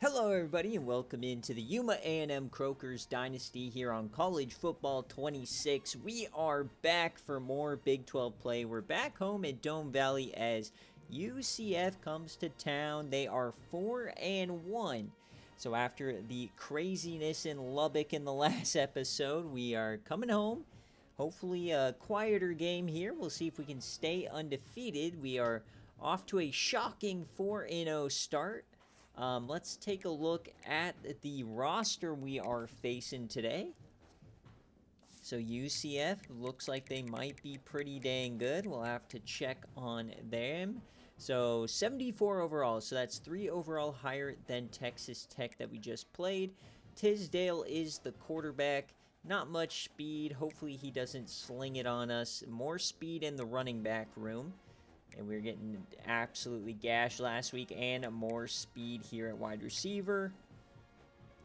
Hello everybody and welcome into the Yuma A&M Croakers Dynasty here on College Football 26. We are back for more Big 12 play. We're back home at Dome Valley as UCF comes to town. They are 4-1. So after the craziness in Lubbock in the last episode, we are coming home. Hopefully a quieter game here. We'll see if we can stay undefeated. We are off to a shocking 4-0 start. Let's take a look at the roster we are facing today. So UCF looks like they might be pretty dang good. We'll have to check on them. So 74 overall, so that's 3 overall higher than Texas Tech that we just played. Tisdale is the quarterback. Not much speed. Hopefully he doesn't sling it on us. More speed in the running back room. And we were getting absolutely gashed last week, and more speed here at wide receiver.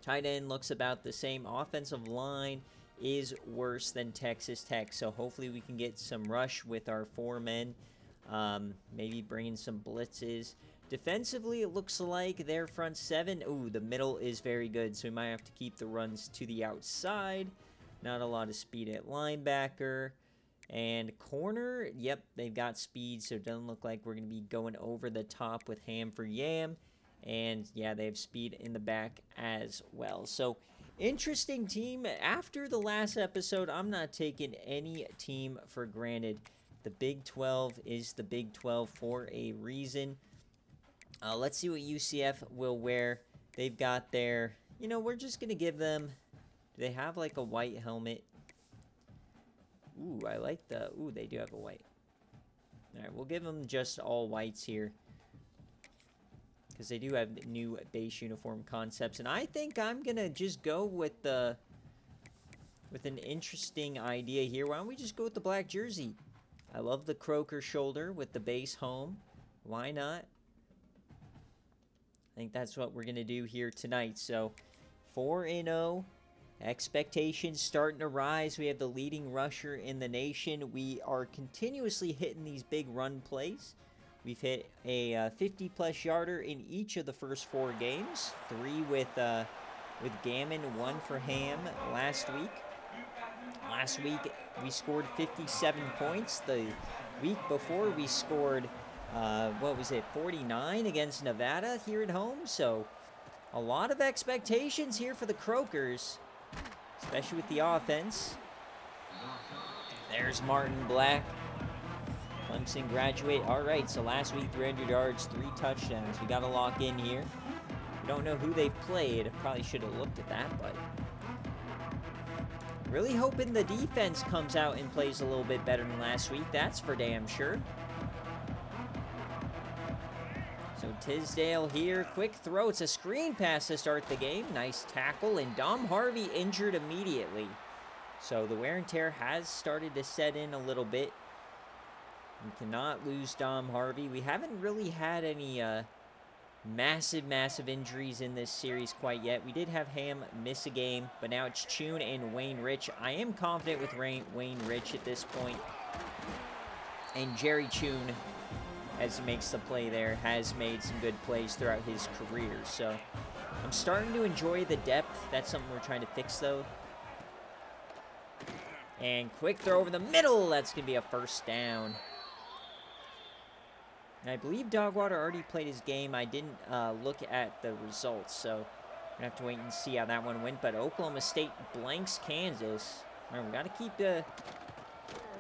Tight end looks about the same. Offensive line is worse than Texas Tech, so hopefully we can get some rush with our 4 men. Maybe bring in some blitzes. Defensively, it looks like their front 7. Ooh, the middle is very good, so we might have to keep the runs to the outside. Not a lot of speed at linebacker. And corner, yep, they've got speed, so it doesn't look like we're going to be going over the top with Ham for Yam. And, yeah, they have speed in the back as well. So, interesting team. After the last episode, I'm not taking any team for granted. The Big 12 is the Big 12 for a reason. Let's see what UCF will wear. They've got their, we're just going to give them, do they have like a white helmet? Ooh, I like the... Ooh, they do have a white. Alright, we'll give them just all whites here. Because they do have new base uniform concepts. And I think I'm going to just go with the... with an interesting idea here. Why don't we just go with the black jersey? I love the Croaker shoulder with the base home. Why not? I think that's what we're going to do here tonight. So, 4-0. Expectations starting to rise. We have the leading rusher in the nation. We are continuously hitting these big run plays. We've hit a 50-plus yarder in each of the first 4 games. 3 with Gammon, 1 for Ham last week. Last week, we scored 57 points. The week before, we scored, 49 against Nevada here at home. So, a lot of expectations here for the Croakers. Especially with the offense. There's Martin Black. Clemson graduate. All right, so last week, 300 yards, 3 touchdowns. We got to lock in here. We don't know who they've played. Probably should have looked at that, but really hoping the defense comes out and plays a little bit better than last week. That's for damn sure. So Tisdale here, quick throw. It's a screen pass to start the game. Nice tackle, and Dom Harvey injured immediately. So the wear and tear has started to set in a little bit. We cannot lose Dom Harvey. We haven't really had any massive injuries in this series quite yet. We did have Ham miss a game, but now it's Chun and Wayne Rich. I am confident with Wayne Rich at this point. And Jerry Chun, as he makes the play there, has made some good plays throughout his career. So I'm starting to enjoy the depth. That's something we're trying to fix, though. And quick throw over the middle. That's going to be a first down. And I believe Dogwater already played his game. I didn't look at the results, so we're going to have to wait and see how that one went. But Oklahoma State blanks Kansas. Remember, we got to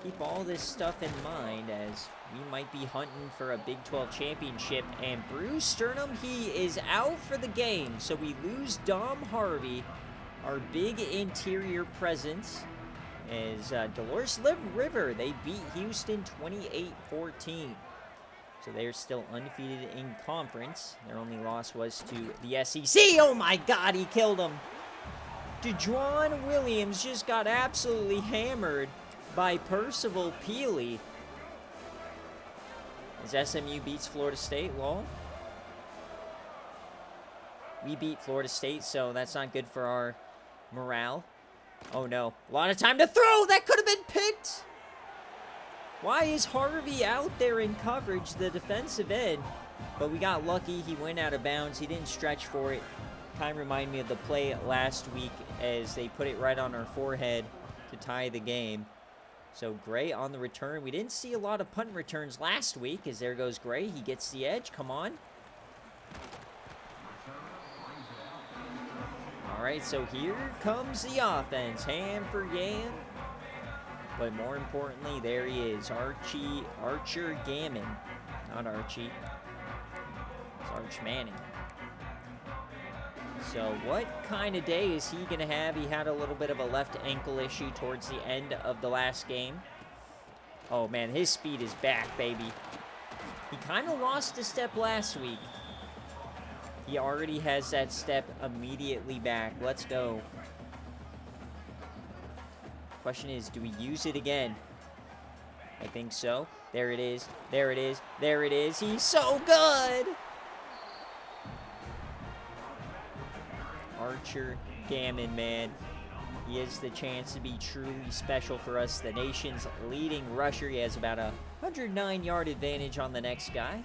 keep all this stuff in mind as we might be hunting for a Big 12 championship. And Bruce Sternum, he is out for the game. So we lose Dom Harvey, our big interior presence, as Dolores River, they beat Houston 28-14. So they're still undefeated in conference. Their only loss was to the SEC. Oh my God, he killed him. DeJuan Williams just got absolutely hammered by Percival Peely. As SMU beats Florida State, well, we beat Florida State, so that's not good for our morale. Oh no, a lot of time to throw. That could have been picked. Why is Harvey out there in coverage, the defensive end? But we got lucky. He went out of bounds. He didn't stretch for it. Kind of reminded me of the play last week as they put it right on our forehead to tie the game. So Gray on the return. We didn't see a lot of punt returns last week, as there goes Gray. He gets the edge. Come on. All right, so here comes the offense. Ham for Yam. But more importantly, there he is. Archer Gammon. Not Archie. It's Arch Manning. So what kind of day is he going to have? He had a little bit of a left ankle issue towards the end of the last game. Oh, man, his speed is back, baby. He kind of lost a step last week. He already has that step immediately back. Let's go. Question is, do we use it again? I think so. There it is. There it is. There it is. He's so good! Archer Gammon, man. He has the chance to be truly special for us. The nation's leading rusher. He has about a 109-yard advantage on the next guy.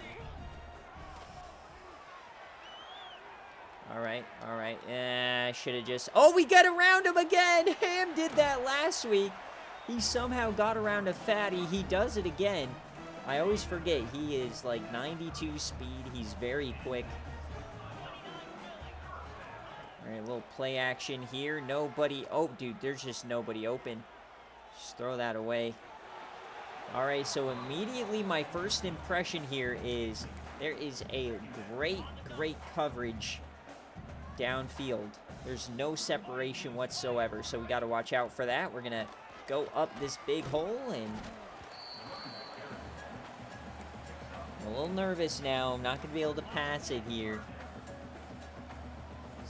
All right, all right. I should have just... Oh, we got around him again! Ham did that last week. He somehow got around a fatty. He does it again. I always forget. He is like 92 speed. He's very quick. All right, a little play action here. Nobody... Oh, dude, there's just nobody open. Just throw that away. All right, so immediately my first impression here is there is a great coverage downfield. There's no separation whatsoever, so we got to watch out for that. We're going to go up this big hole, and I'm a little nervous now. I'm not going to be able to pass it here.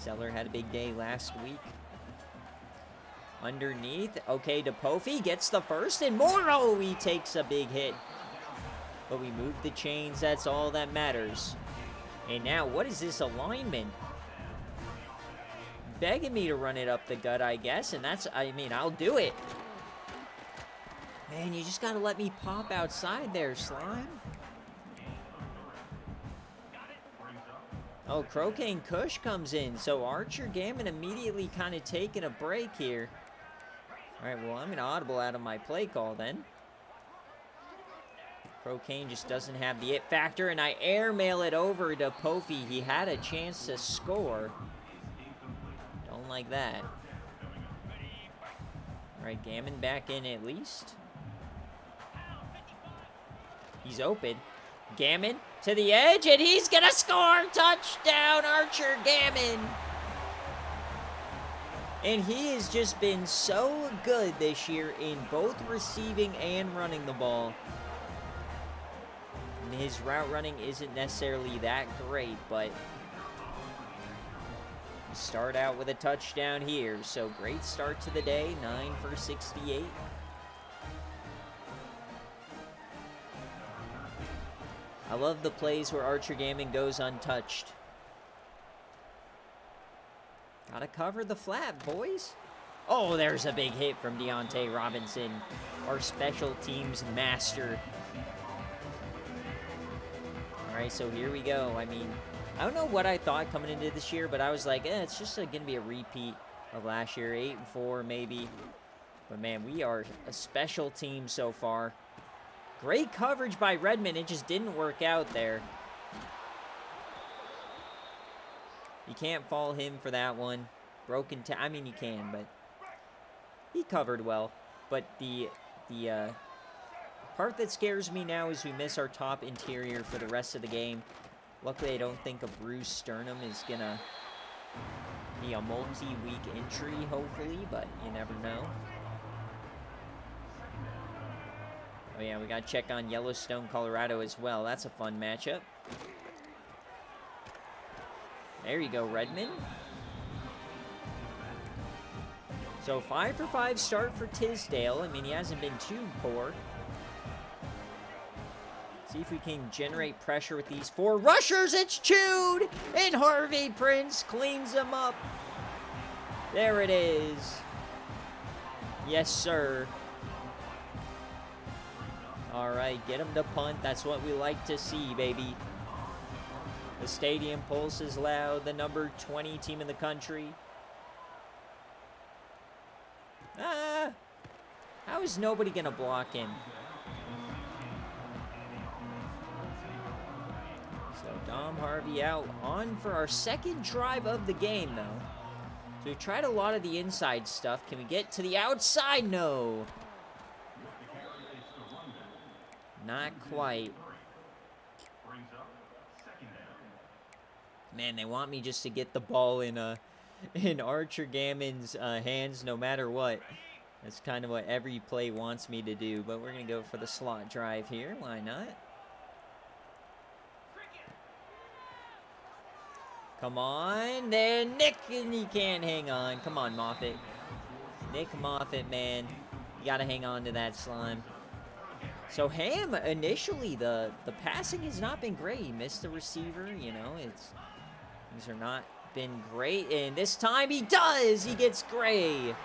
Zeller had a big day last week. Underneath. Okay, DePofi gets the first, and Morrow, he takes a big hit. But we moved the chains. That's all that matters. And now, what is this alignment? Begging me to run it up the gut, I guess. And that's, I mean, I'll do it. Man, you just got to let me pop outside there, Slime. Oh, Croquet Kush comes in. So Archer Gammon immediately kind of taking a break here. All right, well, I'm going to audible out of my play call then. Croquet just doesn't have the it factor, and I airmail it over to Pofi. He had a chance to score. Don't like that. All right, Gammon back in at least. He's open. Gammon to the edge, and he's going to score! Touchdown, Archer Gammon! And he has just been so good this year in both receiving and running the ball. And his route running isn't necessarily that great, but we start out with a touchdown here. So great start to the day, 9 for 68. I love the plays where Archer Gammon goes untouched. Gotta cover the flat, boys. Oh, there's a big hit from Deontay Robinson, our special teams master. All right, so here we go. I mean, I don't know what I thought coming into this year, but I was like, it's just going to be a repeat of last year, 8-4 maybe. But, man, we are a special team so far. Great coverage by Redmond. It just didn't work out there. You can't fault him for that one. I mean, you can, but he covered well. But the part that scares me now is we miss our top interior for the rest of the game. Luckily, I don't think a bruised sternum is going to be a multi-week injury, hopefully, but you never know. Oh, yeah, we got to check on Yellowstone, Colorado as well. That's a fun matchup. There you go, Redmond. So 5 for 5 start for Tisdale. I mean, he hasn't been too poor. See if we can generate pressure with these 4 rushers. It's chewed, and Harvey Prince cleans them up. There it is. Yes, sir. All right, get him to punt. That's what we like to see, baby. The stadium pulse is loud. The number 20 team in the country. Ah! How is nobody going to block him? So Dom Harvey out on for our second drive of the game, though. So we've tried a lot of the inside stuff. Can we get to the outside? No. Not quite. Man, they want me just to get the ball in Archer Gammon's hands no matter what. That's kind of what every play wants me to do. But we're going to go for the slot drive here. Why not? Come on. There, Nick, and he can't hang on. Come on, Moffitt. Nick Moffitt, man. You got to hang on to that slime. So Ham, initially, the passing has not been great. He missed the receiver, you know. Things are not been great. And this time he does. He gets Gray.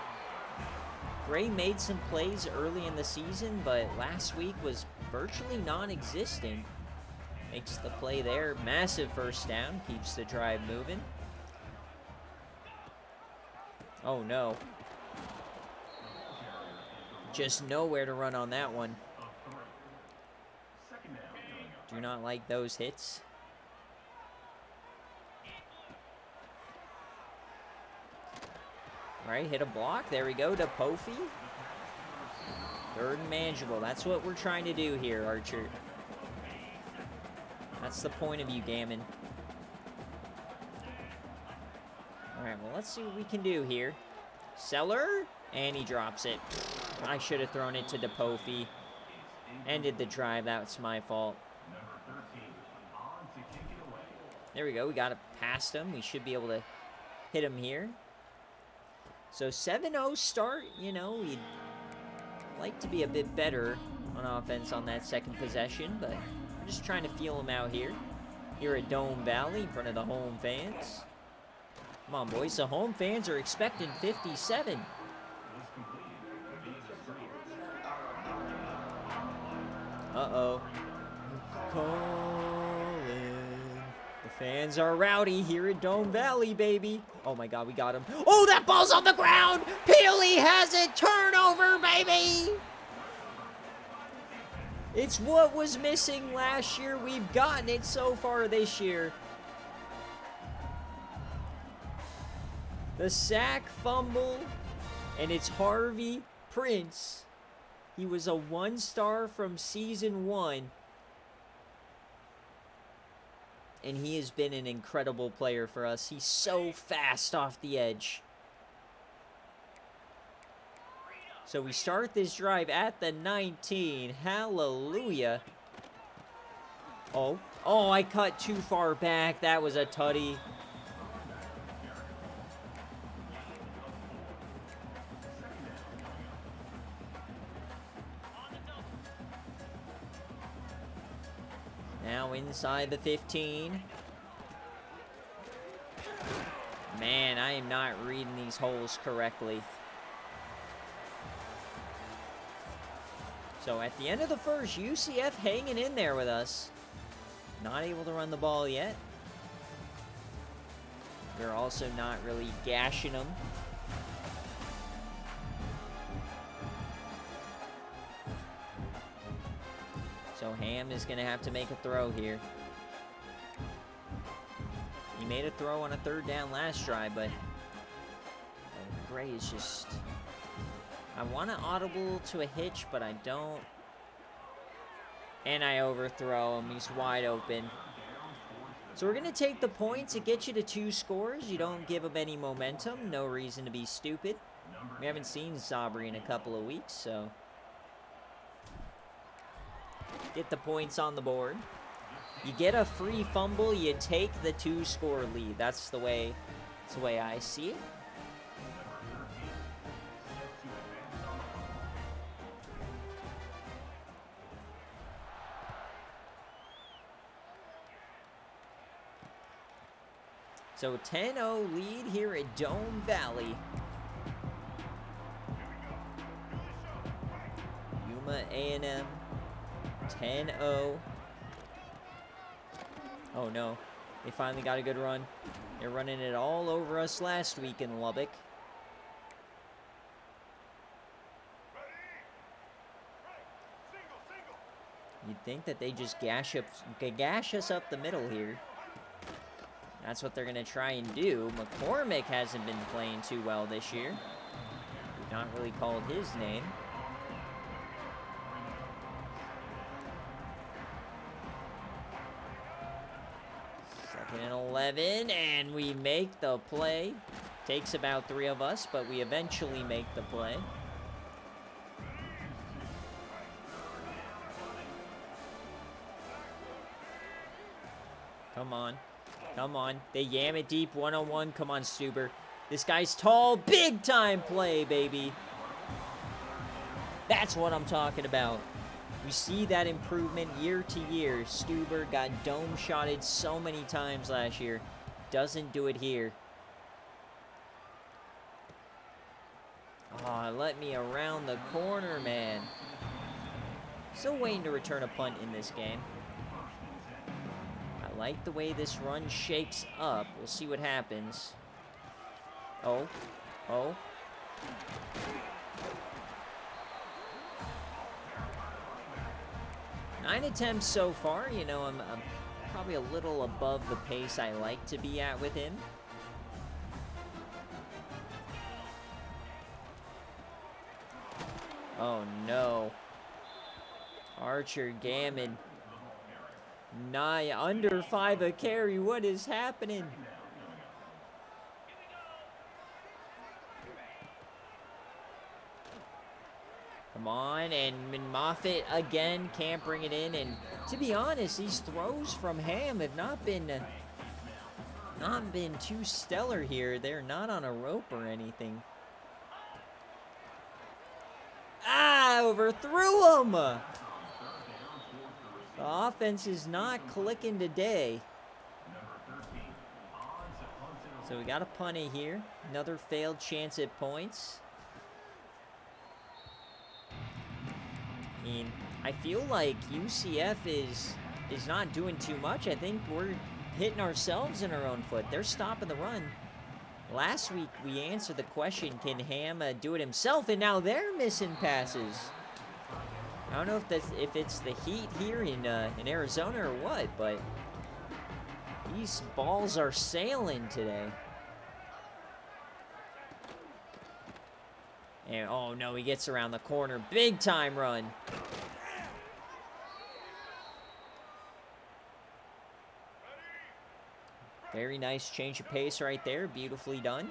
Gray made some plays early in the season, but last week was virtually non-existent. Makes the play there. Massive first down. Keeps the drive moving. Oh, no. Just nowhere to run on that one. Do not like those hits. All right, hit a block. There we go to Pofi. Third and manageable. That's what we're trying to do here, Archer. That's the point of you, Gammon. All right, well, let's see what we can do here. Seller, and he drops it. I should have thrown it to DePofi. Ended the drive. That's my fault. There we go. We got it past him. We should be able to hit him here. So 7-0 start. You know, we'd like to be a bit better on offense on that second possession, but we're just trying to feel him out here. Here at Dome Valley in front of the home fans. Come on, boys. The home fans are expecting 57. Uh-oh. The fans are rowdy here at Dome Valley, baby. Oh, my God, we got him. Oh, that ball's on the ground. Peely has it. Turnover, baby. It's what was missing last year. We've gotten it so far this year. The sack, fumble, and it's Harvey Prince. He was a 1-star from season 1. And he has been an incredible player for us. He's so fast off the edge. So we start this drive at the 19. Hallelujah. Oh, I cut too far back. That was a tutty. Now inside the 15. Man, I am not reading these holes correctly. So at the end of the first, UCF hanging in there with us. Not able to run the ball yet. We're also not really gashing them. So Ham is going to have to make a throw here. He made a throw on a 3rd down last drive, but Gray is just... I want to audible to a hitch, but I don't. And I overthrow him. He's wide open. So we're going to take the points. It gets you to 2 scores. You don't give him any momentum. No reason to be stupid. We haven't seen Sabri in a couple of weeks, so... Get the points on the board. You get a free fumble, you take the 2-score lead. That's the way I see it. So 10-0 lead here at Dome Valley. Yuma A&M 10-0. Oh no. They finally got a good run. They're running it all over us last week in Lubbock. You'd think that they just gash us up the middle here. That's what they're going to try and do. McCormick hasn't been playing too well this year. We've not really called his name. Second and 11, and we make the play. Takes about 3 of us, but we eventually make the play. Come on. Come on. They yam it deep, one-on-one. Come on, Stuber. This guy's tall. Big time play, baby. That's what I'm talking about. We see that improvement year to year. Stuber got dome shotted so many times last year. Doesn't do it here. Oh, let me around the corner, man. Still waiting to return a punt in this game. I like the way this run shakes up. We'll see what happens. Oh. 9 attempts so far. You know, I'm probably a little above the pace I like to be at with him. Oh, no. Archer, Gammon. Under 5 a carry. What is happening? Come on, and Moffitt again can't bring it in. And to be honest, these throws from Ham have not been too stellar here. They're not on a rope or anything. Ah, overthrew him. The offense is not clicking today. So we got a punt here. Another failed chance at points. I mean, I feel like UCF is not doing too much. I think we're hitting ourselves in our own foot. They're stopping the run. Last week, we answered the question, can Ham do it himself? And now they're missing passes. I don't know if it's the heat here in Arizona or what, but these balls are sailing today. And, oh, no, he gets around the corner. Big time run. Very nice change of pace right there. Beautifully done.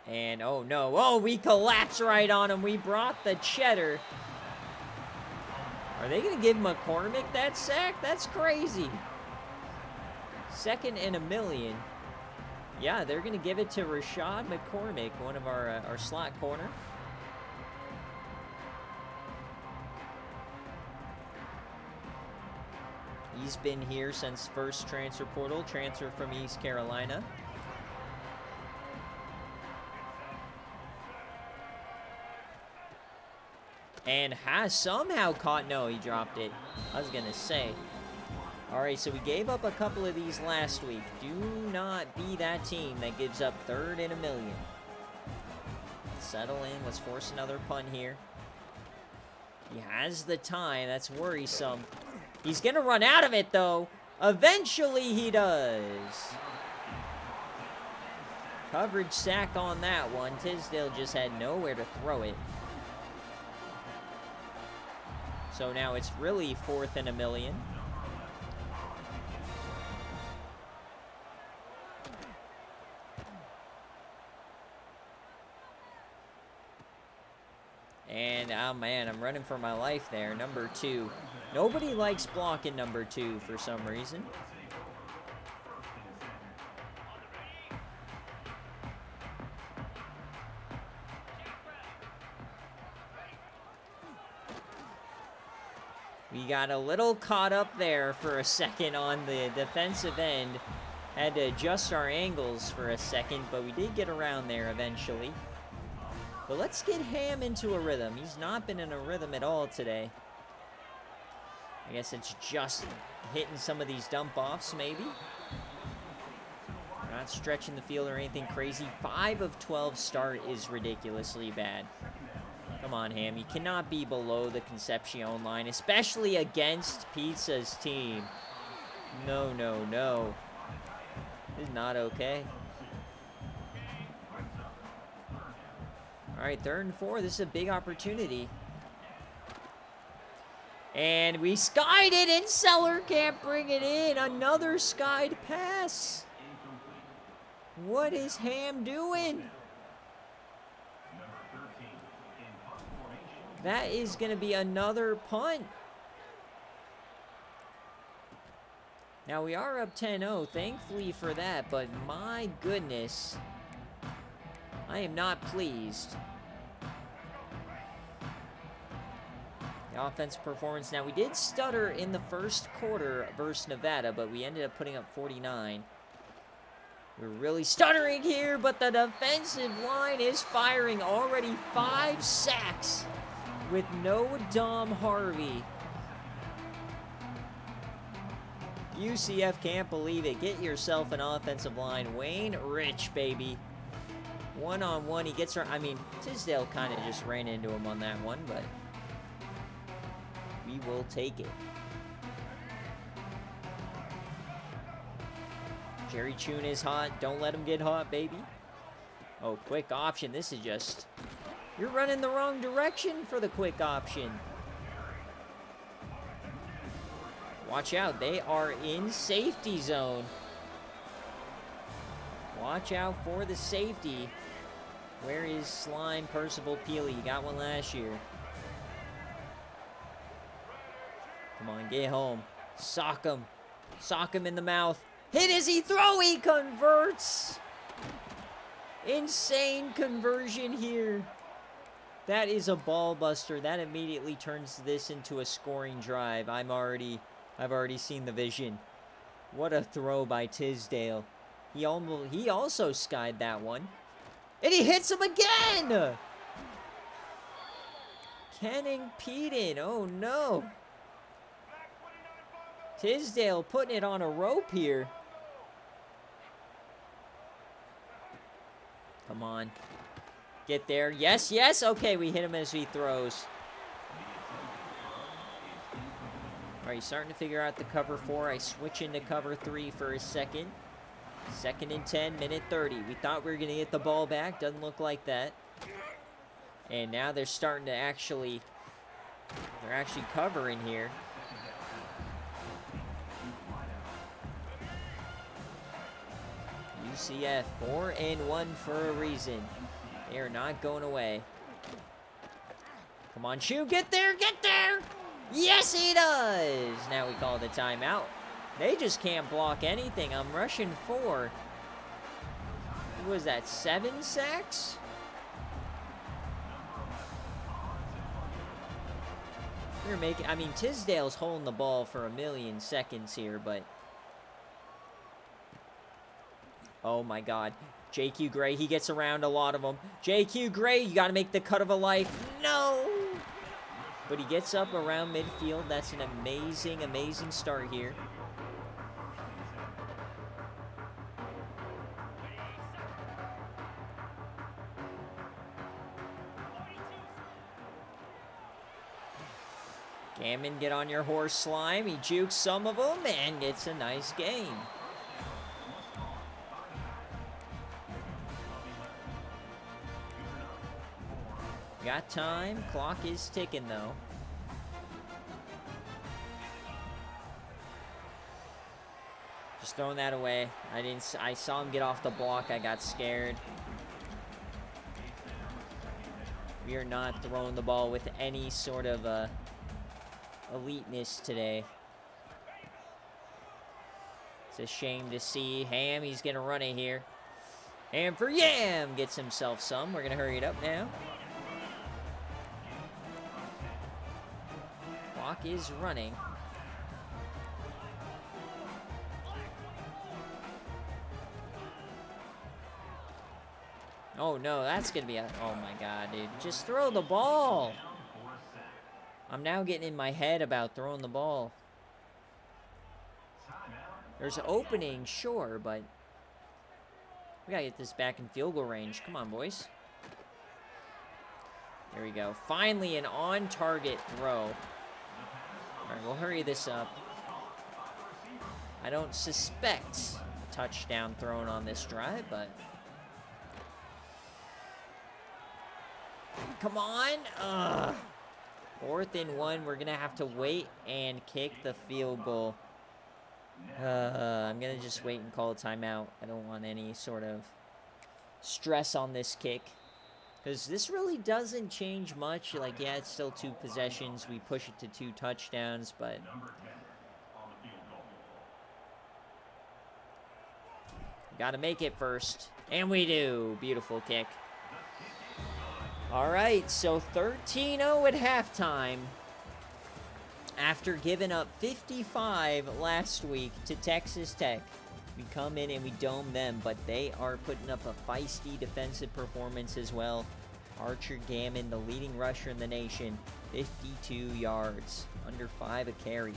And, oh, no. Oh, we collapse right on him. We brought the cheddar. Are they going to give McCormick that sack? That's crazy. 2nd and 1,000,000. Yeah, they're going to give it to Rashad McCormick, one of our slot corner. He's been here since first transfer portal, transfer from East Carolina. And has somehow caught, no, he dropped it. I was going to say. All right, so we gave up a couple of these last week. Do not be that team that gives up 3rd and 1,000,000. Settle in. Let's force another punt here. He has the time. That's worrisome. He's going to run out of it, though. Eventually, he does. Coverage sack on that one. Tisdale just had nowhere to throw it. So now it's really 4th and 1,000,000. And, oh man, I'm running for my life there. Number 2. Nobody likes blocking number 2 for some reason. We got a little caught up there for a second on the defensive end. Had to adjust our angles for a second, but we did get around there eventually. But let's get Ham into a rhythm. He's not been in a rhythm at all today. I guess it's just hitting some of these dump-offs, maybe. Not stretching the field or anything crazy. 5 of 12 start is ridiculously bad. Come on, Ham. You cannot be below the Concepcion line, especially against Pizza's team. No, no, no. This is not okay. All right, 3rd and 4. This is a big opportunity. And we skied it, and Seller can't bring it in. Another skied pass. What is Ham doing? That is going to be another punt. Now, we are up 10-0, thankfully for that, but my goodness, I am not pleased. The offensive performance. Now, we did stutter in the first quarter versus Nevada, but we ended up putting up 49. We're really stuttering here, but the defensive line is firing. Already 5 sacks with no Dom Harvey. UCF can't believe it. Get yourself an offensive line. Wayne Rich, baby. One-on-one. He gets her. I mean, Tisdale kind of just ran into him on that one, but we will take it. Jerry Chun is hot. Don't let him get hot, baby. Oh, quick option. This is just... You're running the wrong direction for the quick option. Watch out. They are in safety zone. Watch out for the safety. Where is Slime Percival Peely? You got one last year. Come on, get home. Sock him. Sock him in the mouth. Hit as he throw. He converts. Insane conversion here. That is a ball buster. That immediately turns this into a scoring drive. I've already seen the vision. What a throw by Tisdale. He also skied that one. And he hits him again! Kenning Peden. Oh no. Tisdale putting it on a rope here. Come on. Get there. Yes, yes. Okay, we hit him as he throws. All right, he's starting to figure out the cover 4. I switch into cover 3 for a second. 2nd and 10, minute 30. We thought we were going to get the ball back. Doesn't look like that. And now they're starting to actually... They're actually covering here. UCF 4-1 for a reason. They are not going away. Come on, Chew. Get there. Get there. Yes, he does. Now we call the timeout. They just can't block anything. I'm rushing 4. What was that, 7 sacks? We're making... I mean, Tisdale's holding the ball for a million seconds here, but... Oh, my God. JQ Gray, he gets around a lot of them. JQ Gray, you got to make the cut of a life. No! But he gets up around midfield. That's an amazing, amazing start here. Gammon, get on your horse, Slime. He jukes some of them and gets a nice gain. Got time. Clock is ticking, though. Just throwing that away. I saw him get off the block. I got scared. We are not throwing the ball with any sort of eliteness today. It's a shame to see. Ham, he's going to run it here. Ham for Yam gets himself some. We're going to hurry it up now. Clock is running. Oh no, that's gonna be a... Oh my God, dude. Just throw the ball. I'm now getting in my head about throwing the ball. There's an opening, sure, but we gotta get this back in field goal range. Come on, boys. There we go. Finally, an on-target throw. All right, we'll hurry this up. I don't suspect a touchdown thrown on this drive, but... Come on. Ugh. 4th and 1. We're going to have to wait and kick the field goal. I'm going to just wait and call a timeout. I don't want any sort of stress on this kick. Because this really doesn't change much. Like, yeah, it's still 2 possessions. We push it to 2 touchdowns, but... Got to make it first. And we do. Beautiful kick. All right, so 13-0 at halftime. After giving up 55 last week to Texas Tech, we come in and we dome them, but they are putting up a feisty defensive performance as well. Archer Gammon, the leading rusher in the nation, 52 yards, under 5 a carry.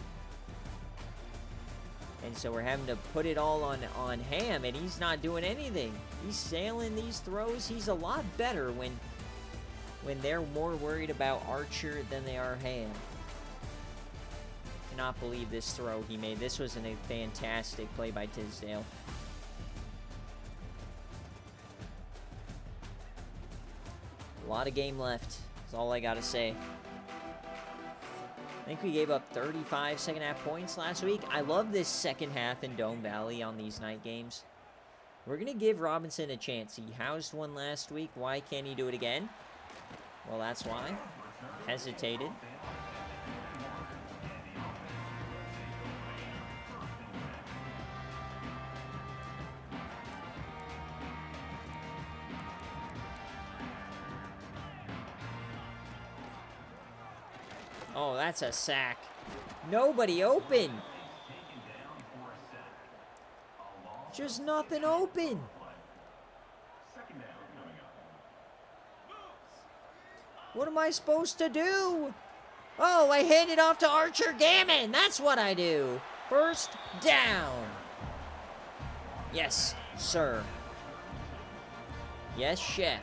And so we're having to put it all on Ham, and he's not doing anything. He's sailing these throws. He's a lot better when they're more worried about Archer than they are Ham. Cannot believe this throw he made. This was a fantastic play by Tisdale. A lot of game left. That's all I gotta say. I think we gave up 35 second half points last week. I love this second half in Dome Valley on these night games. We're gonna give Robinson a chance. He housed one last week. Why can't he do it again? Well, that's why. Hesitated. Oh, that's a sack. Nobody open. Just nothing open. What am I supposed to do? Oh, I hand it off to Archer Gammon. That's what I do. First down. Yes, sir. Yes, chef.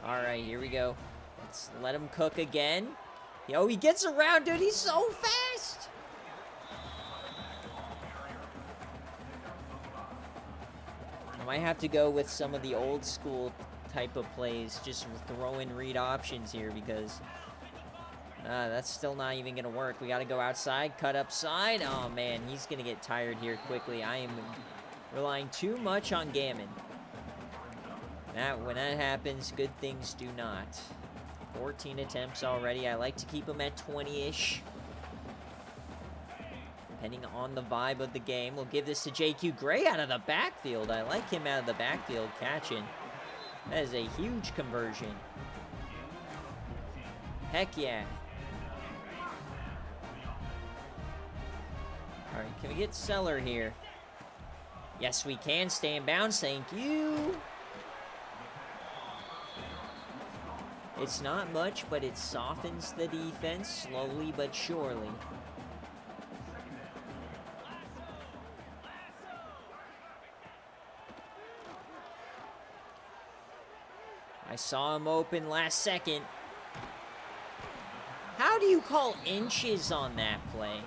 All right, here we go. Let's let him cook again. Yo, he gets around, dude. He's so fast. I might have to go with some of the old school type of plays, just throw in read options here, because that's still not even gonna work. We got to go outside, cut upside. Oh man, he's gonna get tired here quickly. I am relying too much on Gammon. When that happens, good things do not. 14 attempts already. I like to keep him at 20-ish, depending on the vibe of the game. We'll give this to JQ Gray out of the backfield. I like him out of the backfield catching. That is a huge conversion. Heck yeah. All right, can we get Seller here? Yes, we can. Stay in bounds. Thank you. It's not much, but it softens the defense slowly but surely. I saw him open last second. How do you call inches on that play?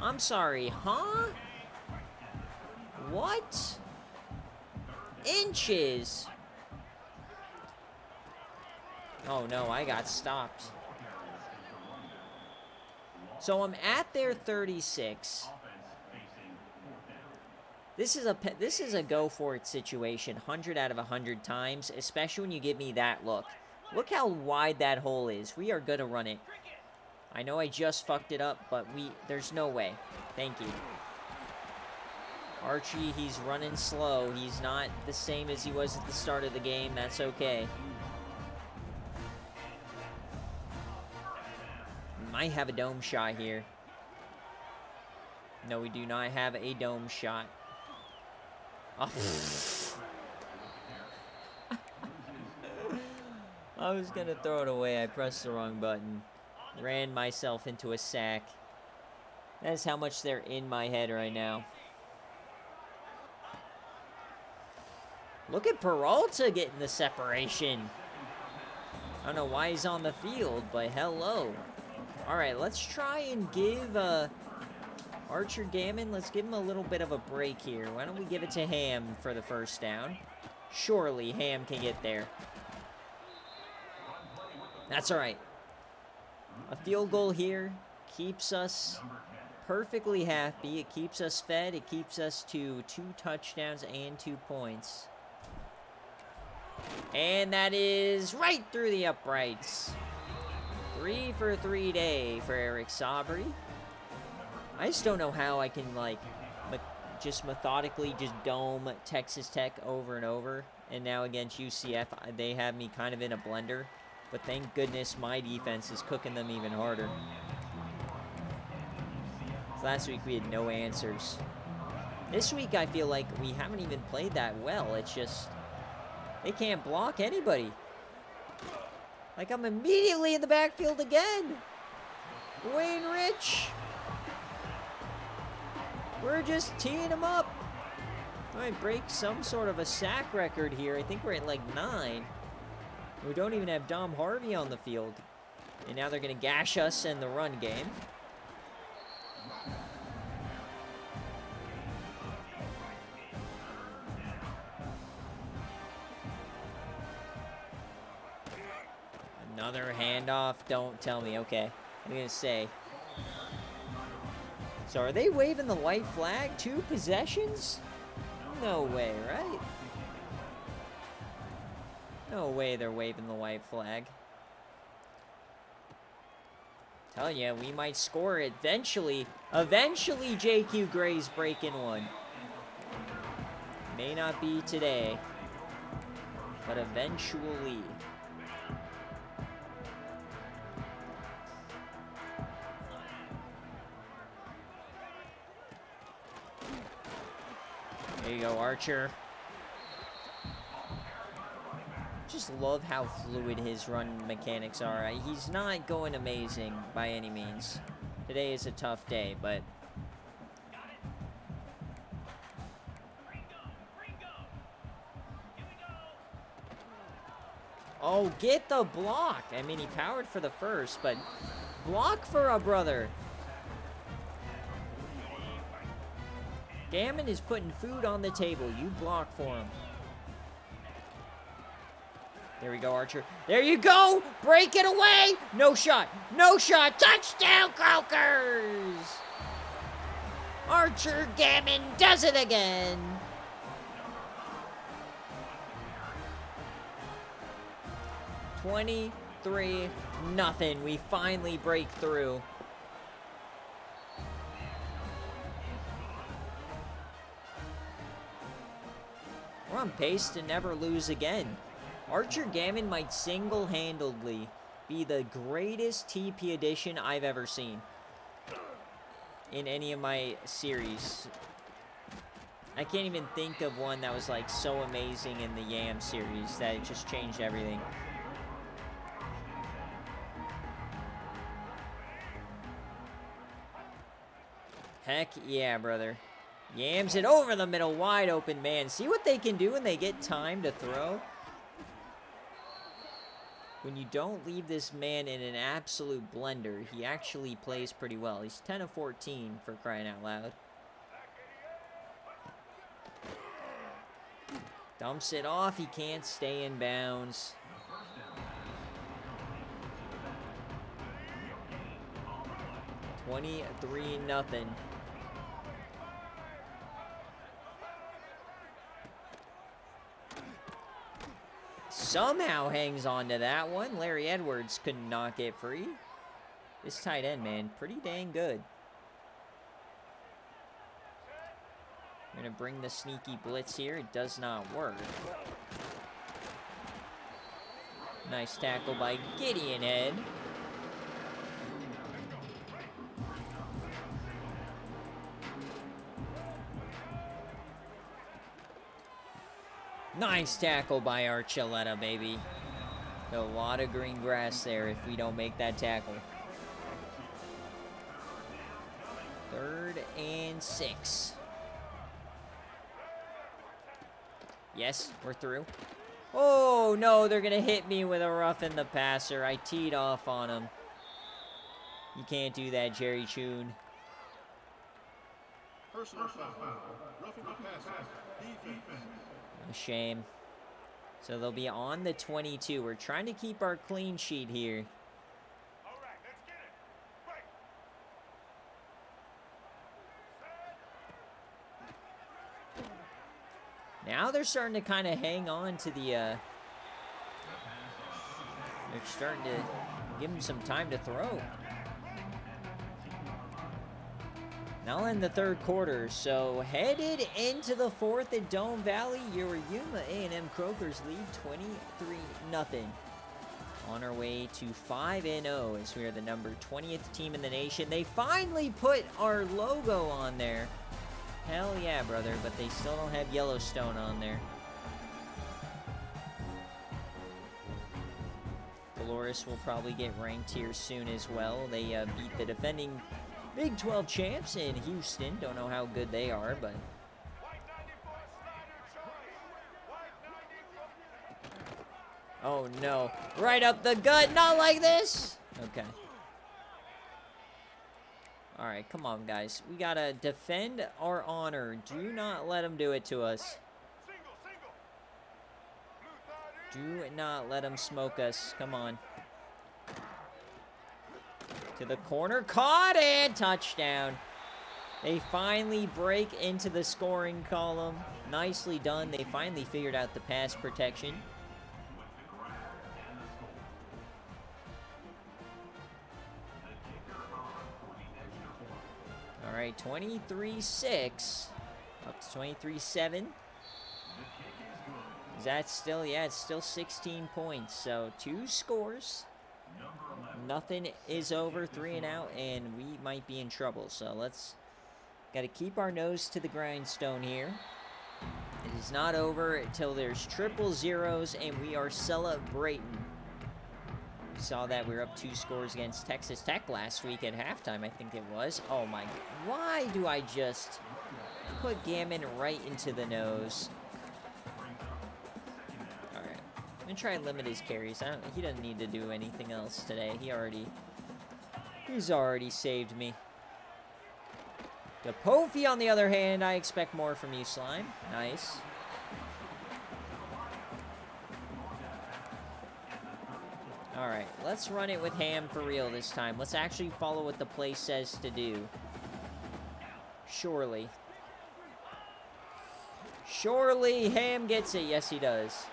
I'm sorry, huh? What? Inches? Oh no, I got stopped. So I'm at their 36. This is a go for it situation, 100 out of 100 times, especially when you give me that look. Look how wide that hole is. We are going to run it. I know I just fucked it up, but there's no way. Thank you. Archie, he's running slow. He's not the same as he was at the start of the game. That's okay. Might have a dome shot here. No, we do not have a dome shot. Oh. I was gonna throw it away. I pressed the wrong button. Ran myself into a sack. That is how much they're in my head right now. Look at Peralta getting the separation. I don't know why he's on the field, but hello. All right, let's try and give Archer Gammon, let's give him a little bit of a break here. Why don't we give it to Ham for the first down? Surely Ham can get there. That's all right. A field goal here keeps us perfectly happy. It keeps us fed. It keeps us to 2 touchdowns and 2 points. And that is right through the uprights. 3 for 3 day for Eric Sabri. I just don't know how I can, like, just methodically just dome Texas Tech over and over. And now against UCF, they have me kind of in a blender. But thank goodness my defense is cooking them even harder. Last week we had no answers. This week I feel like we haven't even played that well. It's just, they can't block anybody. Like, I'm immediately in the backfield again. Wayne Rich. We're just teeing him up. Might break some sort of a sack record here. I think we're at like 9. We don't even have Dom Harvey on the field. And now they're going to gash us in the run game. Another handoff. Don't tell me. Okay. I'm going to say. So are they waving the white flag? 2 possessions? No way, right? No way they're waving the white flag. Telling you, we might score it eventually. Eventually, JQ Gray's breaking one. May not be today, but eventually. There you go, Archer. Just love how fluid his run mechanics are. He's not going amazing by any means. Today is a tough day, but oh, get the block. I mean, he powered for the first, but block for a brother. Gammon is putting food on the table. You block for him. There we go, Archer. There you go! Break it away! No shot! No shot! Touchdown, Croakers! Archer Gammon does it again! $23-0. We finally break through. We're on pace to never lose again. Archer Gammon might single-handedly be the greatest TP addition I've ever seen in any of my series. I can't even think of one that was like so amazing in the Yam series that it just changed everything. Heck yeah, brother. Yams it over the middle, wide open man. See what they can do when they get time to throw? When you don't leave this man in an absolute blender, he actually plays pretty well. He's 10 of 14 for crying out loud. Dumps it off. He can't stay in bounds. $23-0. Somehow hangs on to that one. Larry Edwards could not get free. This tight end, man, pretty dang good. We're going to bring the sneaky blitz here. It does not work. Nice tackle by Gideon Head. Nice tackle by Archuleta, baby. A lot of green grass there if we don't make that tackle. 3rd and 6. Yes, we're through. Oh, no, they're going to hit me with a roughing the passer. I teed off on him. You can't do that, Jerry Chun. Personal foul. Roughing the passer. Defense. A shame. So they'll be on the 22. We're trying to keep our clean sheet here. All right, let's get it. Right. Now they're starting to kind of hang on to the, they're starting to give them some time to throw. Now in the 3rd quarter, so headed into the 4th at Dome Valley, your Yuma A&M Croakers lead 23-0. On our way to 5-0 as we are the number 20th team in the nation. They finally put our logo on there. Hell yeah, brother, but they still don't have Yellowstone on there. Dolores will probably get ranked here soon as well. They beat the defending Big 12 champs in Houston. Don't know how good they are, but... Oh, no. Right up the gut. Not like this. Okay. All right, come on, guys. We got to defend our honor. Do not let them do it to us. Do not let them smoke us. Come on. To the corner. Caught it. Touchdown. They finally break into the scoring column. Nicely done. They finally figured out the pass protection. All right, 23-6. Up to 23-7. Is that still? Yeah, it's still 16 points. So 2 scores. Nothing is over, 3 and out, and we might be in trouble. So let's got to keep our nose to the grindstone here. It is not over until there's triple zeros, and we are celebrating. We saw that we were up 2 scores against Texas Tech last week at halftime, I think it was. Oh my, why do I just put Gammon right into the nose? I'm gonna try and limit his carries. He doesn't need to do anything else today. He's already saved me. DePofi, on the other hand, I expect more from you, Slime. Nice. All right, let's run it with Ham for real this time. Let's actually follow what the play says to do. Surely. Surely Ham gets it. Yes, he does.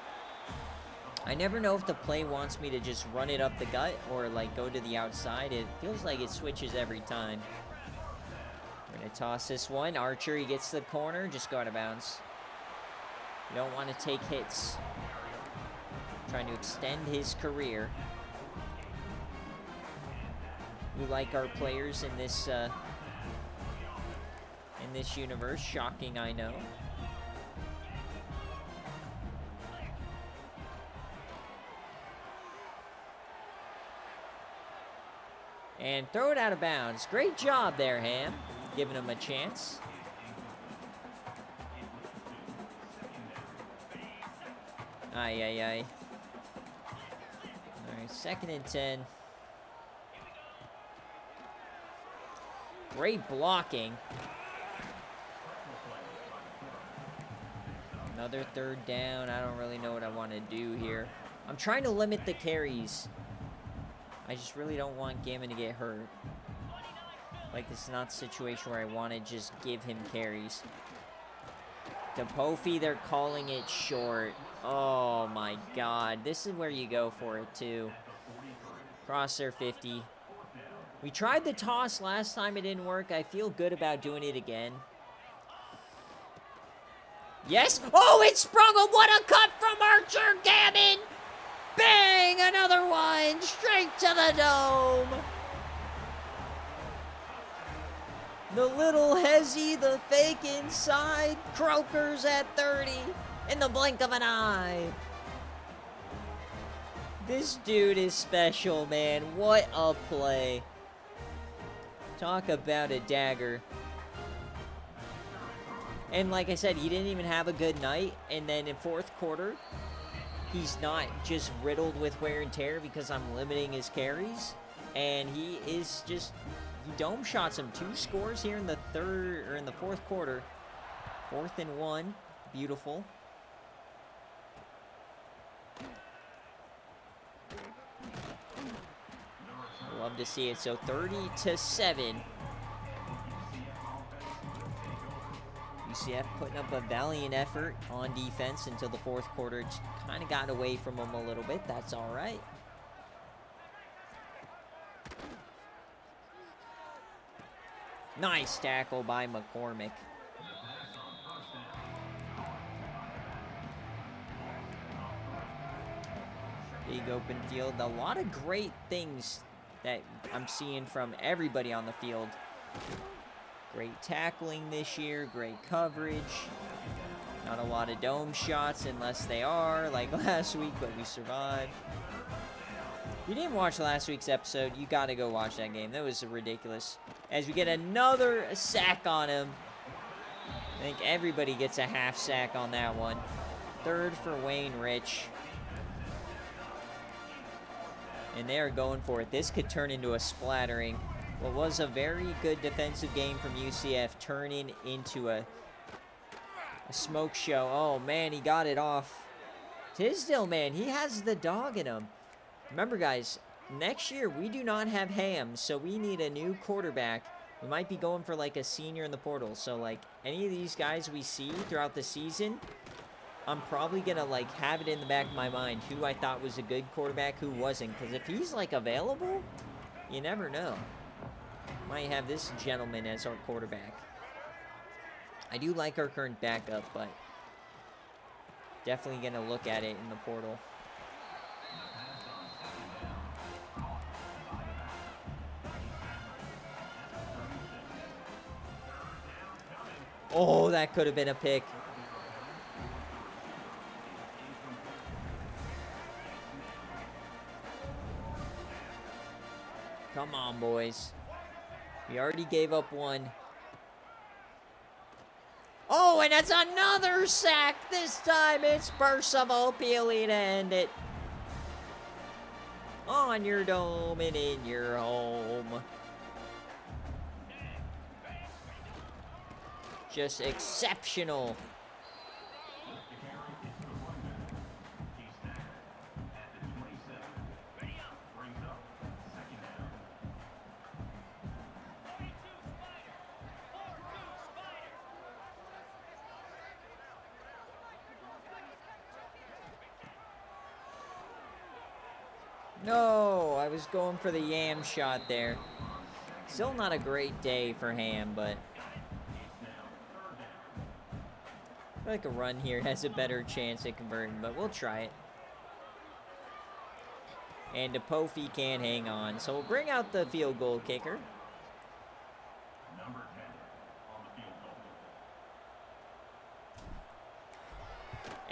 I never know if the play wants me to just run it up the gut or, like, go to the outside. It feels like it switches every time. We're going to toss this one. Archer, he gets to the corner. Just go out of bounds. You don't want to take hits. Trying to extend his career. We like our players in this universe. Shocking, I know. And throw it out of bounds. Great job there, Ham. Giving him a chance. Aye, aye, aye. All right, 2nd and 10. Great blocking. Another 3rd down. I don't really know what I want to do here. I'm trying to limit the carries. I just really don't want Gammon to get hurt. Like, this is not a situation where I want to just give him carries. DePofi, they're calling it short. Oh, my God. This is where you go for it, too. Cross their 50. We tried the toss last time. It didn't work. I feel good about doing it again. Yes. Oh, it sprung him. What a cut from Archer. Gammon. Bang! Another one! Straight to the dome! The little hezzy, the fake inside. Croakers at 30 in the blink of an eye. This dude is special, man. What a play. Talk about a dagger. And like I said, he didn't even have a good night. And then in fourth quarter, he's not just riddled with wear and tear because I'm limiting his carries. And he is just, he dome shots him. 2 scores here in the fourth quarter. 4th and 1. Beautiful. Love to see it. So 30-7. UCF putting up a valiant effort on defense until the fourth quarter. It's kind of got away from them a little bit. That's all right. Nice tackle by McCormick. Big open field. A lot of great things that I'm seeing from everybody on the field. Great tackling this year. Great coverage. Not a lot of dome shots unless they are like last week, but we survived. If you didn't watch last week's episode, you got to go watch that game. That was ridiculous. As we get another sack on him. I think everybody gets a half sack on that one. 3rd for Wayne Rich. And they are going for it. This could turn into a splattering. What was a very good defensive game from UCF turning into a smoke show. Oh, man, he got it off. Tisdale, man, he has the dog in him. Remember, guys, next year we do not have Ham, so we need a new quarterback. We might be going for, like, a senior in the portal. So, like, any of these guys we see throughout the season, I'm probably going to, like, have it in the back of my mind who I thought was a good quarterback, who wasn't. Because if he's, like, available, you never know. Might have this gentleman as our quarterback. I do like our current backup, but definitely going to look at it in the portal. Oh, that could have been a pick. Come on, boys. We already gave up one. Oh, and that's another sack. This time it's Percival Peely to end it. On your dome and in your home. Just exceptional. No, I was going for the Yam shot there. Still not a great day for Ham, but I feel like a run here has a better chance at converting, but we'll try it. And DePofi can't hang on, so we'll bring out the field goal kicker.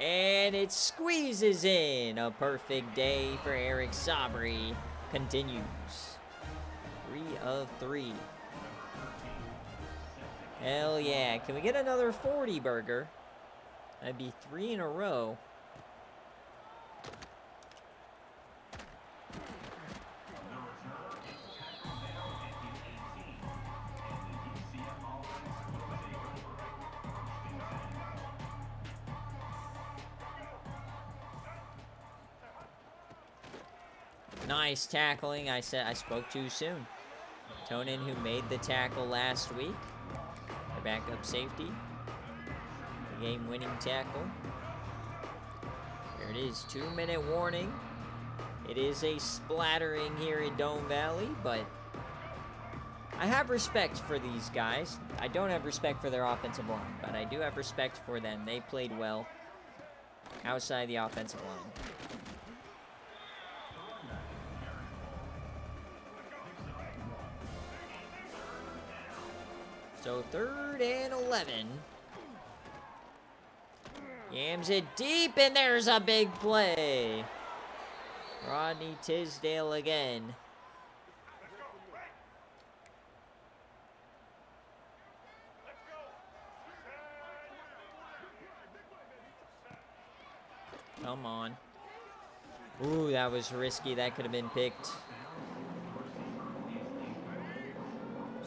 And it squeezes in. A perfect day for Eric Sabri continues. 3 of 3. Hell yeah. Can we get another 40 burger? That'd be 3 in a row. Nice tackling. I said I spoke too soon. Tonin, who made the tackle last week. Our backup safety. The game-winning tackle. Here it is. 2-minute warning. It is a splattering here in Dome Valley, but I have respect for these guys. I don't have respect for their offensive line, but I do have respect for them. They played well outside the offensive line. So 3rd and 11. Yams it deep, and there's a big play. Rodney Tisdale again. Come on. Ooh, that was risky. That could have been picked.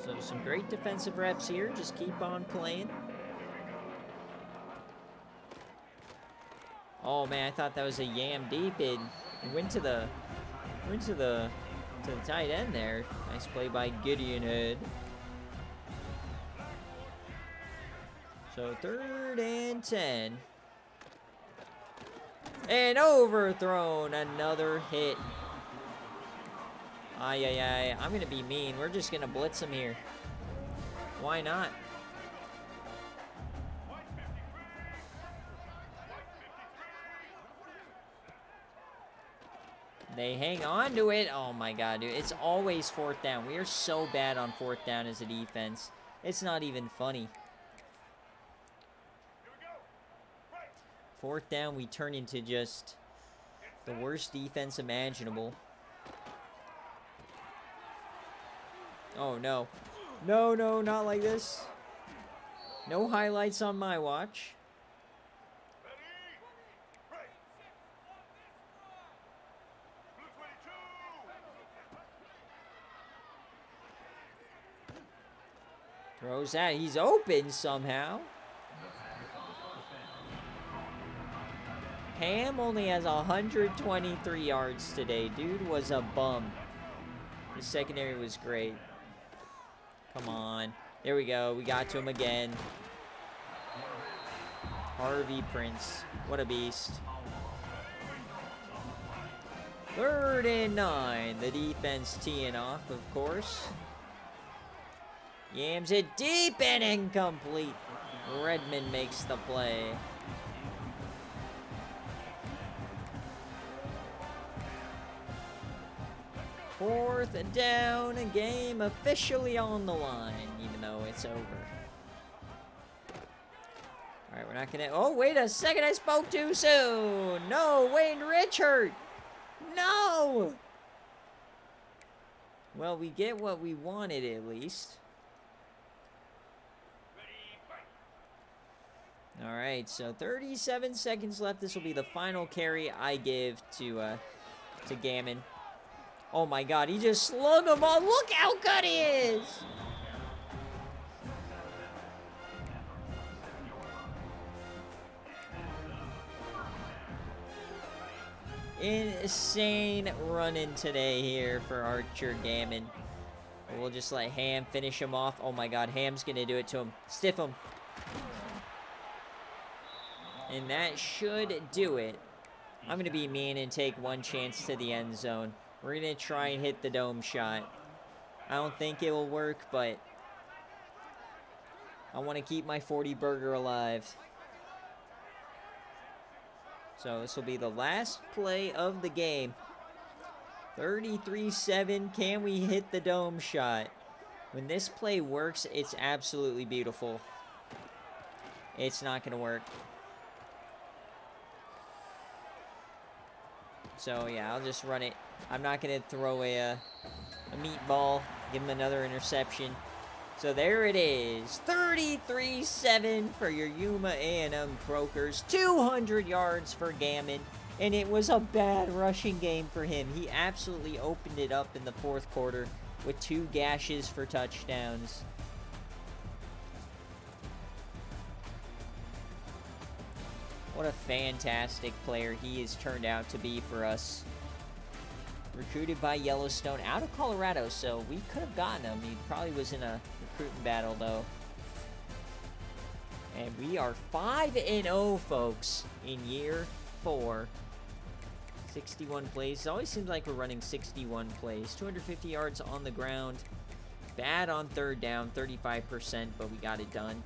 So some great defensive reps here. Just keep on playing. Oh man, I thought that was a yam deep. It went to the tight end there. Nice play by Gideon Head. So 3rd and 10. And overthrown. Another hit. Ay, ay, ay. I'm going to be mean. We're just going to blitz him here. Why not? They hang on to it. Oh, my God, dude. It's always 4th down. We are so bad on 4th down as a defense. It's not even funny. 4th down, we turn into just the worst defense imaginable. Oh, no. No, no, not like this. No highlights on my watch. Throws that. He's open somehow. Ham only has 123 yards today. Dude was a bum. His secondary was great. Come on. There we go. We got to him again. Harvey Prince. What a beast. 3rd and 9. The defense teeing off, of course. Yams it deep and incomplete. Redmond makes the play. Fourth down, a game officially on the line, even though it's over. All right, we're not gonna. Oh, wait a second! I spoke too soon. No, Wayne Richard. No. Well, we get what we wanted at least. All right, so 37 seconds left. This will be the final carry I give to Gammon. Oh my God, he just slung him on. Look how good he is. Insane running today here for Archer Gammon. We'll just let Ham finish him off. Oh my God, Ham's going to do it to him. Stiff him. And that should do it. I'm going to be mean and take one chance to the end zone. We're going to try and hit the dome shot. I don't think it will work, but I want to keep my 40 burger alive. So this will be the last play of the game. 33-7. Can we hit the dome shot? When this play works, it's absolutely beautiful. It's not going to work. So, yeah, I'll just run it. I'm not going to throw a meatball, give him another interception. So, there it is. 33-7 for your Yuma A&M Croakers. 200 yards for Gammon. And it was a bad rushing game for him. He absolutely opened it up in the fourth quarter with 2 gashes for touchdowns. What a fantastic player he has turned out to be for us. Recruited by Yellowstone out of Colorado, so we could have gotten him. He probably was in a recruiting battle, though. And we are 5-0, folks, in year 4. 61 plays. It always seems like we're running 61 plays. 250 yards on the ground. Bad on third down, 35%, but we got it done.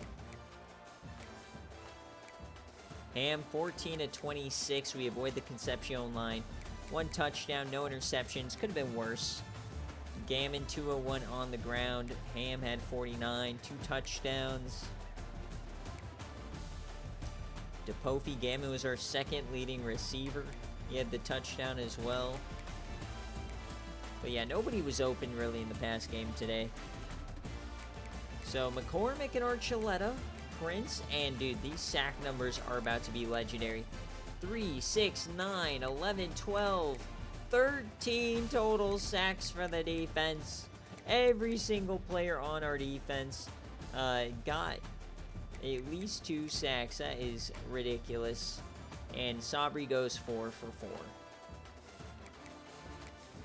Ham 14-26. We avoid the Concepcion line. 1 touchdown, no interceptions. Could have been worse. Gammon 201 on the ground. Ham had 49, 2 touchdowns. DePofi Gammon was our second leading receiver. He had the touchdown as well. But yeah, nobody was open really in the pass game today. So McCormick and Archuleta, Prince, and dude, these sack numbers are about to be legendary. 3, 6, 9, 11, 12, 13 total sacks for the defense. Every single player on our defense got at least 2 sacks. That is ridiculous. And Sabri goes 4 for 4.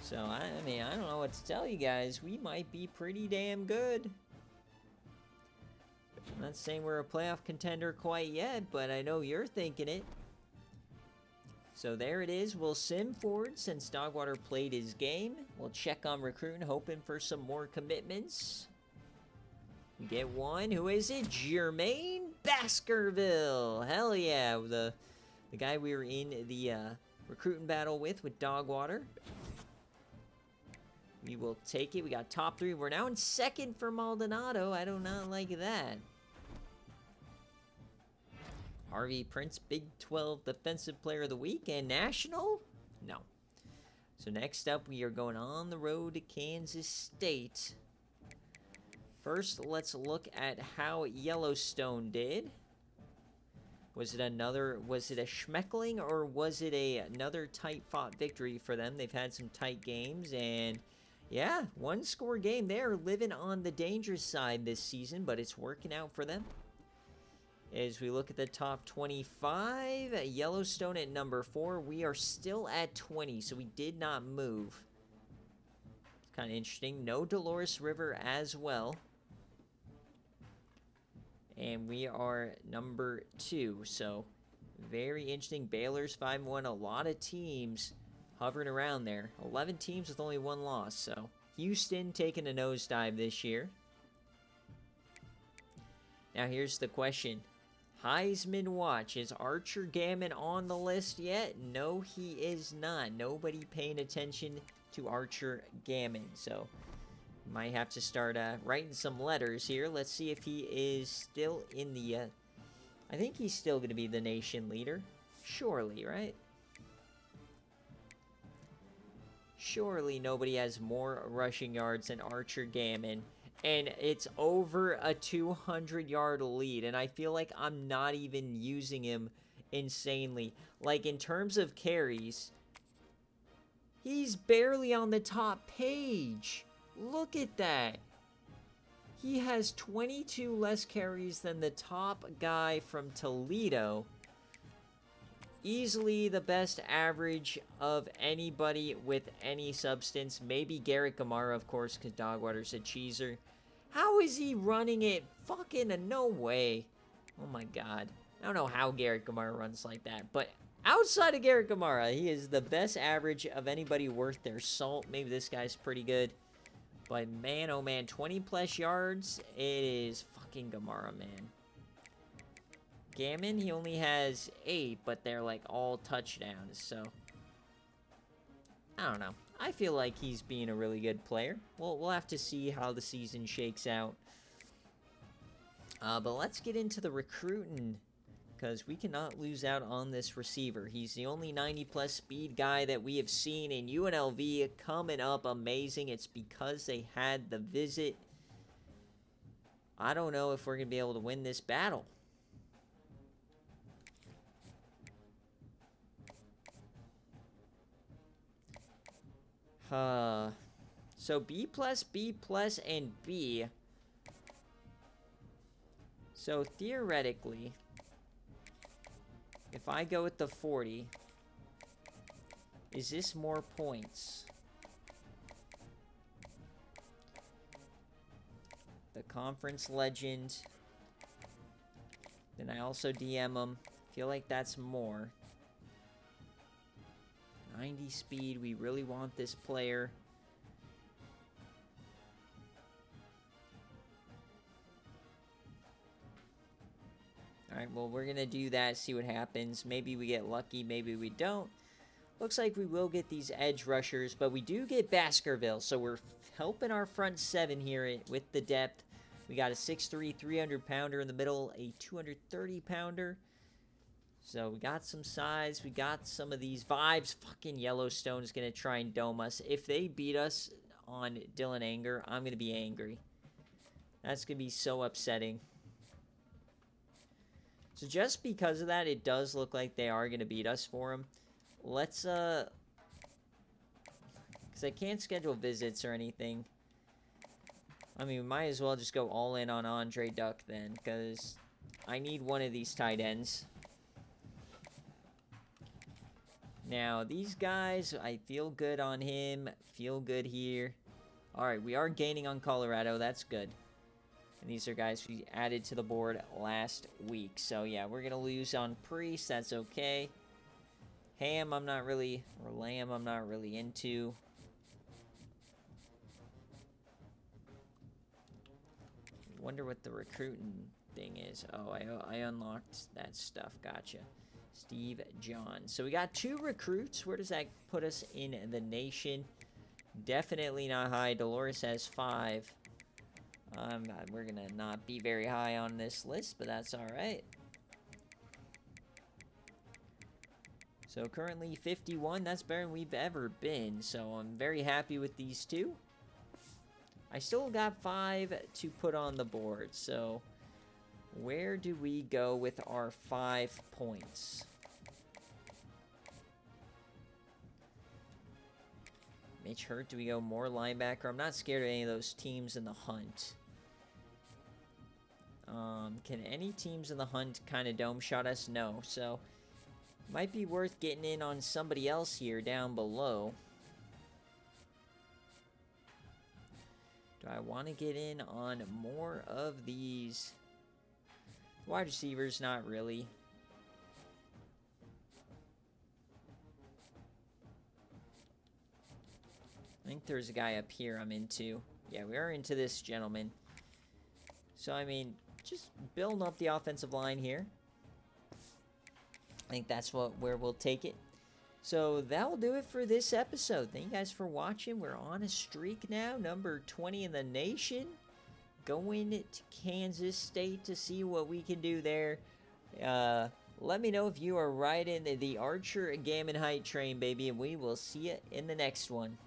So, I mean, I don't know what to tell you guys. We might be pretty damn good. I'm not saying we're a playoff contender quite yet, but I know you're thinking it. So there it is. We'll sim forward since Dogwater played his game. We'll check on recruiting, hoping for some more commitments. We get one. Who is it? Jermaine Baskerville. Hell yeah. The guy we were in the recruiting battle with Dogwater. We will take it. We got top 3. We're now in second for Maldonado. I do not like that. Harvey Prince, Big 12 Defensive Player of the Week. And National? No. So next up, we are going on the road to Kansas State. First, let's look at how Yellowstone did. Was it a Schmeckling, or was it another tight-fought victory for them? They've had some tight games, and yeah, one-score game. They're living on the dangerous side this season, but it's working out for them. As we look at the top 25, Yellowstone at number 4. We are still at 20, so we did not move. It's kind of interesting. No Dolores River as well. And we are number 2, so very interesting. Baylor's 5-1. A lot of teams hovering around there. 11 teams with only 1 loss, so Houston taking a nosedive this year. Now here's the question. Heisman watch. Is Archer Gammon on the list yet? No, he is not. Nobody paying attention to Archer Gammon. So, might have to start writing some letters here. Let's see if he is still in the... I think he's still going to be the nation leader. Surely, right? Surely nobody has more rushing yards than Archer Gammon. And it's over a 200-yard lead. And I feel like I'm not even using him insanely. Like, in terms of carries, he's barely on the top page. Look at that. He has 22 less carries than the top guy from Toledo. Easily the best average of anybody with any substance. Maybe Garrett Gamara, of course, because Dogwater's a cheeser. How is he running it? Fucking no way. Oh my god. I don't know how Garrett Gamara runs like that. But outside of Garrett Gamara, he is the best average of anybody worth their salt. Maybe this guy's pretty good. But man, oh man, 20 plus yards. It is fucking Gamara, man. Gammon, he only has 8, but they're like all touchdowns, so I don't know. I feel like he's being a really good player. We'll have to see how the season shakes out. But let's get into the recruiting, because we cannot lose out on this receiver. He's the only 90-plus speed guy that we have seen in UNLV coming up amazing. It's because they had the visit. I don't know if we're going to be able to win this battle. So B+, B+, and B. So theoretically, if I go with the 40, is this more points? The conference legend. Then I also DM him. Feel like that's more. 90 speed, we really want this player. Alright, well, we're going to do that, see what happens. Maybe we get lucky, maybe we don't. Looks like we will get these edge rushers, but we do get Baskerville, so we're helping our front 7 here with the depth. We got a 6'3", 300-pounder in the middle, a 230-pounder. So we got some size, we got some of these vibes. Fucking Yellowstone is going to try and dome us. If they beat us on Dylan Anger, I'm going to be angry. That's going to be so upsetting. So just because of that, it does look like they are going to beat us for them. Let's, because I can't schedule visits or anything. I mean, we might as well just go all in on Andre Duck then, because I need one of these tight ends. Now, these guys, I feel good on him. Feel good here. All right, we are gaining on Colorado. That's good. And these are guys we added to the board last week. So, yeah, we're going to lose on Priest. That's okay. Ham, I'm not really... Or Lamb, I'm not really into. Wonder what the recruiting thing is. Oh, I unlocked that stuff. Gotcha. Steve John. So, we got 2 recruits. Where does that put us in the nation? Definitely not high. Dolores has 5. We're going to not be very high on this list, but that's all right. So currently 51. That's better than we've ever been. So I'm very happy with these 2. I still got 5 to put on the board. So where do we go with our 5 points? Mitch Hurt, do we go more linebacker? I'm not scared of any of those teams in the hunt. Can any teams in the hunt kind of dome shot us? No. So, might be worth getting in on somebody else here down below. Do I want to get in on more of these wide receivers? Not really. I think there's a guy up here I'm into. Yeah, we are into this gentleman. So, I mean, just building up the offensive line here. I think that's where we'll take it. So, that will do it for this episode. Thank you guys for watching. We're on a streak now. Number 20 in the nation. Going to Kansas State to see what we can do there. Let me know if you are riding the Archer Gammon Height train, baby. And we will see you in the next one.